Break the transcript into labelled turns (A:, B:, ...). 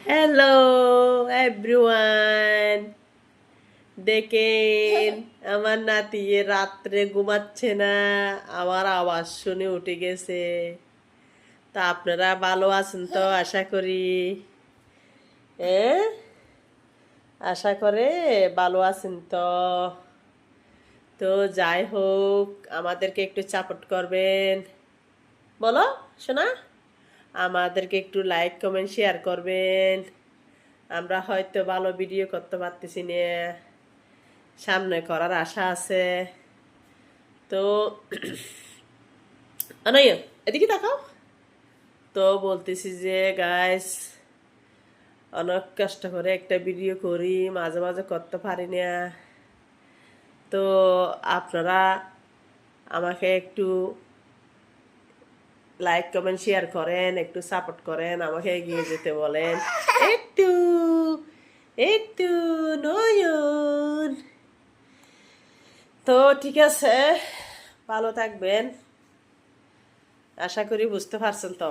A: Hello everyone, দেখেন আমার নাতি রাত্রে ঘুমাচ্ছে না, আমার আওয়াজ শুনে উঠে গেছে। তা আপনারা ভালো আছেন তো? আশা করি আশা করে ভালো আছেন তো। তো যাই হোক, আমাদেরকে একটু সাপোর্ট করবেন, বলো শোনা। আমাদেরকে একটু লাইক কমেন্ট শেয়ার করবেন। আমরা হয়তো ভালো ভিডিও করতে পারতেছি না, সামনে করার আশা আছে। তো আনাইয়া এদিকে তাকাও। তো বলতেছি যে গাইস, অনেক কষ্ট করে একটা ভিডিও করি, মাঝে মাঝে করতে পারি না। তো আপনারা আমাকে একটু লাইক কমেন্ট শেয়ার করেন, একটু সাপোর্ট করেন, আমাকে এগিয়ে যেতে বলেন একটু একটু নয়ন। তো ঠিক আছে, ভালো থাকবেন, আশা করি বুঝতে পারছেন তো।